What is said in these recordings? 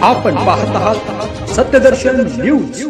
आपण पाहत आहात सत्यदर्शन न्यूज।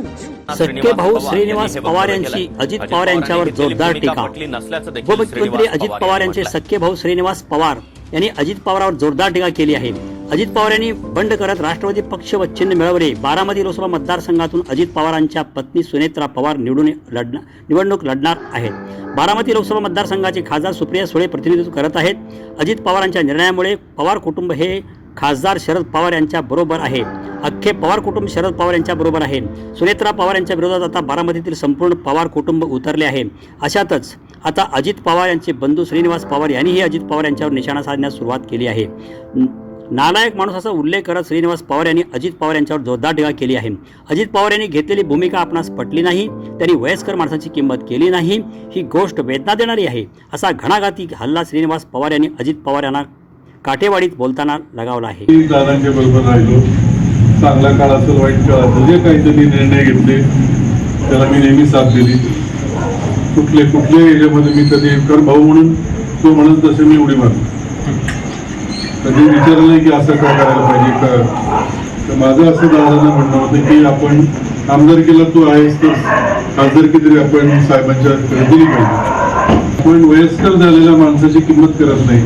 सख्खे भाऊ श्रीनिवास पवार यांची अजित पवार यांच्यावर जोरदार टीका। उपमुख्यमंत्री अजित पवार यांचे सख्खे भाऊ श्रीनिवास पवार यांनी अजित पवारांवर जोरदार टीका केली आहे। अजित पवार यांनी बंड करत राष्ट्रवादी पक्ष व चिन्ह मिळवले। बारामती लोकसभा मतदारसंघातून अजित पवारांच्या पत्नी सुनेत्रा पवार निवडणूक लढणार आहेत। बारामती लोकसभा मतदारसंघाचे खासदार सुप्रिया सुळे प्रतिनिधित्व करत आहेत। अजित पवारांच्या निर्णयामुळे पवार कुटुंब हे खासदार शरद पवार यांच्या बरोबर आहे। अख्खे पवार कुटुंब शरद पवार यांच्या बरोबर आहे। सुनेत्रा पवार यांच्या विरोधात आता बारामतीतील संपूर्ण पवार कुटुंब उतरले आहे। अशातच आता अजित पवार यांचे बंधू श्रीनिवास पवार यांनीही अजित पवार यांच्यावर निशाणा साधण्यास सुरुवात केली आहे। नालायक माणूस असा उल्लेख करत श्रीनिवास पवार यांनी अजित पवार यांच्यावर जोरदार टीका केली आहे। अजित पवार यांनी घेतलेली भूमिका आपणास पटली नाही, त्यांनी वयस्कर माणसाची किंमत केली नाही, ही गोष्ट वेदना देणारी आहे असा घणाघाती हल्ला श्रीनिवास पवार यांनी अजित पवार यांना काठेवाडीत बोलताना लगावला आहे। दादांच्या बरोबर राहिलो, चांगला काळ असेल वाईट काळ असेल, जे काहीतरी निर्णय घेतले त्याला मी नेहमी साथ दिली। कुठले याच्यामध्ये मी कधी कर भाऊ म्हणून तो म्हणत तसे मी उडी मारतो, कधी विचारलं नाही की असं काय करायला पाहिजे का। तर माझं असं दादांना म्हणणं होतं की आपण आमदारकीला तू आहेस तर खासदारकी तरी आपण साहेबांच्या दिली पाहिजे। आपण वयस्कर झालेल्या माणसाची किंमत करत नाही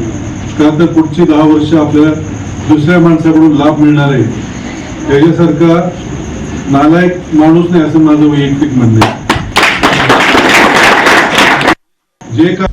का, तर पुढची 10 वर्ष आपल्याला दुसऱ्या माणसाकडून लाभ मिळणार आहे। त्याच्यासारखा नालायक माणूस नाही असं माझं वैयक्तिक म्हणणं आहे। जे का